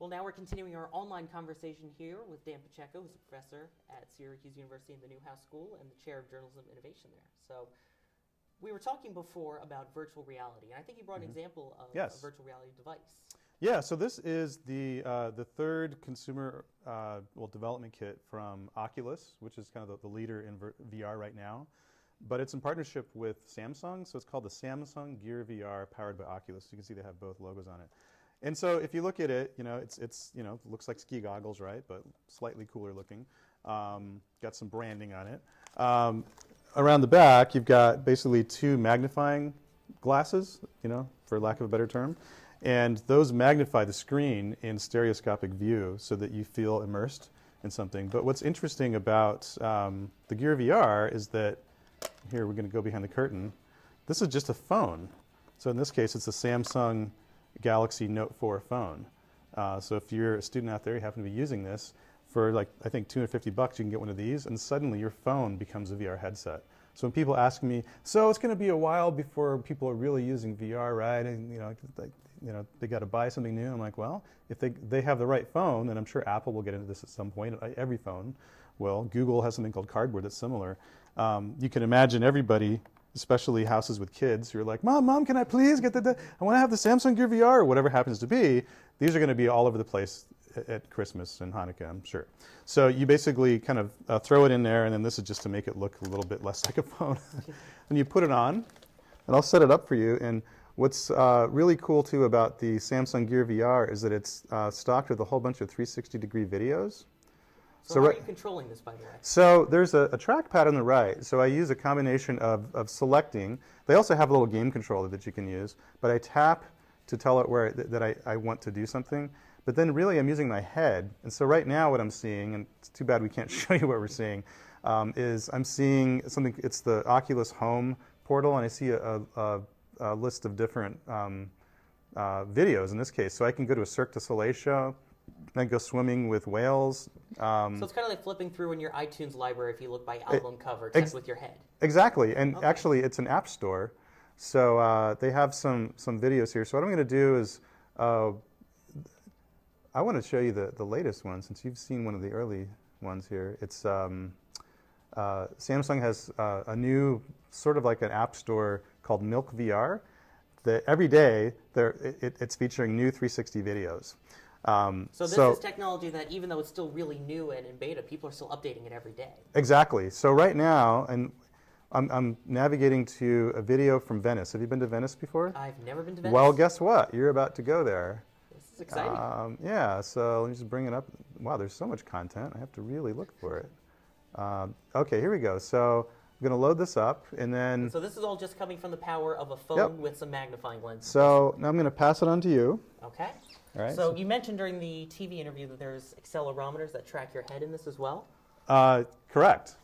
Well, now we're continuing our online conversation here with Dan Pacheco, who's a professor at Syracuse University in the Newhouse School and the chair of journalism innovation there. So we were talking before about virtual reality, and I think you brought an example of a virtual reality device. Yeah, so this is the third consumer development kit from Oculus, which is kind of the leader in VR right now. But it's in partnership with Samsung, so it's called the Samsung Gear VR powered by Oculus. You can see they have both logos on it. And so if you look at it, it looks like ski goggles, right? But slightly cooler looking. Got some branding on it. Around the back, you've got basically two magnifying glasses, for lack of a better term. And those magnify the screen in stereoscopic view so that you feel immersed in something. But what's interesting about the Gear VR is that, here we're going to go behind the curtain, this is just a phone. So in this case, it's a Samsung Galaxy Note 4 phone. So if you're a student out there, you happen to be using this, for I think $250, you can get one of these, and suddenly your phone becomes a VR headset. So when people ask me, so it's going to be a while before people are really using VR, right? And they got to buy something new. I'm like, well, if they have the right phone, and I'm sure Apple will get into this at some point. Every phone will. Google has something called Cardboard that's similar. You can imagine everybody, especially houses with kids, who are like, Mom, can I please get I want to have the Samsung Gear VR, or whatever happens to be. These are going to be all over the place at Christmas and Hanukkah, I'm sure. So you basically kind of throw it in there, and then this is just to make it look a little bit less like a phone. And you put it on, and I'll set it up for you. And what's really cool, too, about the Samsung Gear VR is that it's stocked with a whole bunch of 360-degree videos. So how are you controlling this, by the way? So there's a trackpad on the right. So I use a combination of selecting. They also have a little game controller that you can use. But I tap to tell it that I want to do something. But then really I'm using my head. And so right now what I'm seeing, and it's too bad we can't show you what we're seeing, is I'm seeing something. It's the Oculus Home portal, and I see a list of different videos in this case. So I can go to a Cirque du Soleil show, then go swimming with whales. So it's kind of like flipping through in your iTunes library if you look by album cover, just with your head. Exactly, and actually it's an app store. So they have some videos here. So what I'm going to do is, I want to show you the latest one, since you've seen one of the early ones here. It's Samsung has a new, sort of like an app store called Milk VR. That every day it's featuring new 360 videos. So this is technology that, even though it's still really new and in beta, people are still updating it every day. Exactly. So right now, and I'm navigating to a video from Venice. Have you been to Venice before? I've never been to Venice. Well, guess what? You're about to go there. This is exciting. Yeah, so let me just bring it up. Wow, there's so much content. I have to really look for it. Okay, here we go. So I'm going to load this up, and then... So this is all just coming from the power of a phone with some magnifying lenses. So now I'm going to pass it on to you. Okay. All right. So you mentioned during the TV interview that there's accelerometers that track your head in this as well? Correct.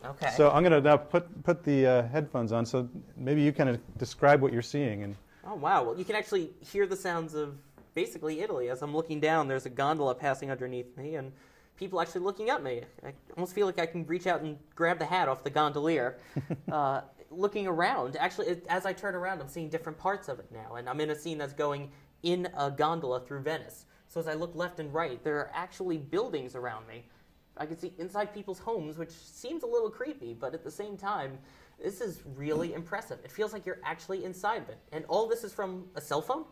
Okay. So I'm going to now put the headphones on, so maybe you kind of describe what you're seeing. And oh, wow. Well, you can actually hear the sounds of basically Italy. As I'm looking down, there's a gondola passing underneath me, and people actually looking at me. I almost feel like I can reach out and grab the hat off the gondolier. Looking around, actually, as I turn around, I'm seeing different parts of it now, and I'm in a scene that's going in a gondola through Venice. So as I look left and right, there are actually buildings around me. I can see inside people's homes, which seems a little creepy, but at the same time, this is really impressive. It feels like you're actually inside of it. And all this is from a cell phone?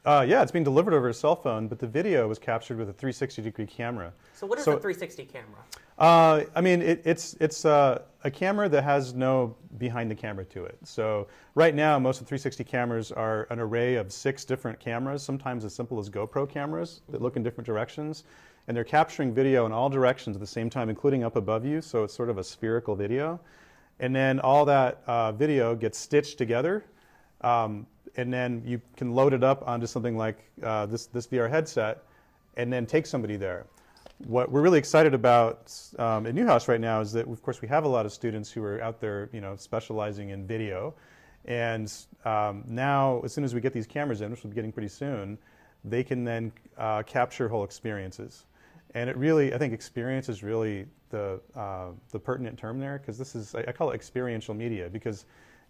Yeah, it's being delivered over a cell phone, but the video was captured with a 360-degree camera. So what is a 360 camera? I mean, it's a camera that has no behind-the-camera to it. So right now, most of the 360 cameras are an array of 6 different cameras, sometimes as simple as GoPro cameras that look in different directions. And they're capturing video in all directions at the same time, including up above you, so it's sort of a spherical video. And then all that video gets stitched together, and then you can load it up onto something like this VR headset, and then take somebody there. What we're really excited about at Newhouse right now is that, of course, we have a lot of students who are out there, specializing in video. And now, as soon as we get these cameras in, which we'll be getting pretty soon, they can then capture whole experiences. And it really, I think experience is really the pertinent term there, because this is, I call it experiential media, because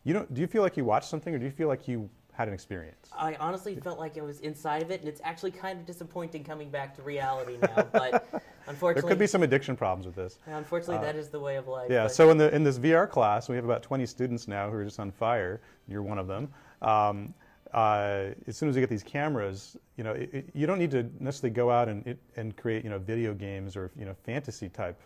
do you feel like you watched something, or do you feel like you had an experience. I honestly felt like I was inside of it, and it's actually kind of disappointing coming back to reality now. But unfortunately, there could be some addiction problems with this. Unfortunately, that is the way of life. Yeah. But So in this VR class, we have about 20 students now who are just on fire. You're one of them. As soon as you get these cameras, you don't need to necessarily go out and create video games or fantasy type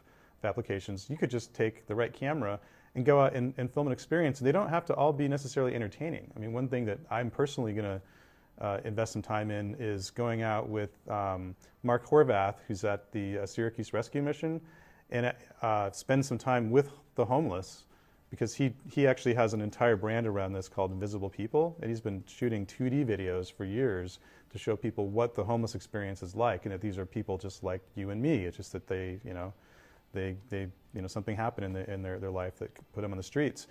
applications. You could just take the right camera and go out and film an experience. They don't have to all be necessarily entertaining. I mean, one thing that I'm personally going to invest some time in is going out with Mark Horvath, who's at the Syracuse Rescue Mission, and spend some time with the homeless, because he actually has an entire brand around this called Invisible People, and he's been shooting 2D videos for years to show people what the homeless experience is like, and that these are people just like you and me. It's just that they something happened in their life that put them on the streets.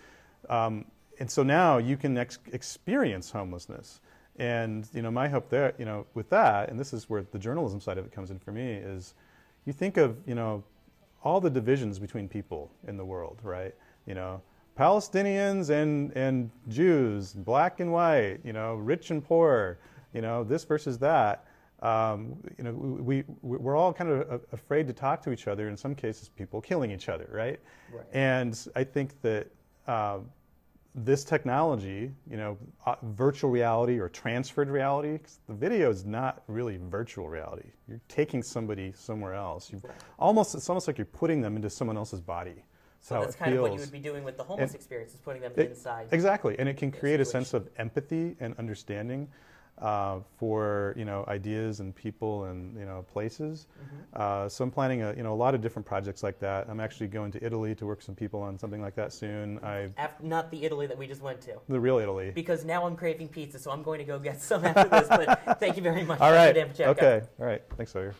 And so now you can experience homelessness. And my hope there, with that, and this is where the journalism side of it comes in for me, is you think of all the divisions between people in the world, right? Palestinians and Jews, black and white, rich and poor, this versus that. We're all kind of afraid to talk to each other. In some cases, people killing each other, right? And I think that this technology, virtual reality or transferred reality, 'cause the video is not really virtual reality. You're taking somebody somewhere else. It's almost like you're putting them into someone else's body. So that's kind of what you would be doing with the homeless experience, is putting them inside. Exactly, and it can create a sense of empathy and understanding for ideas and people and places. So I'm planning a lot of different projects like that. I'm actually going to Italy to work with some people on something like that soon. Not the Italy that we just went to. The real Italy. Because now I'm craving pizza, so I'm going to go get some after this. But thank you very much, All right. Dan Pacheco. Okay. All right. Thanks, Sawyer.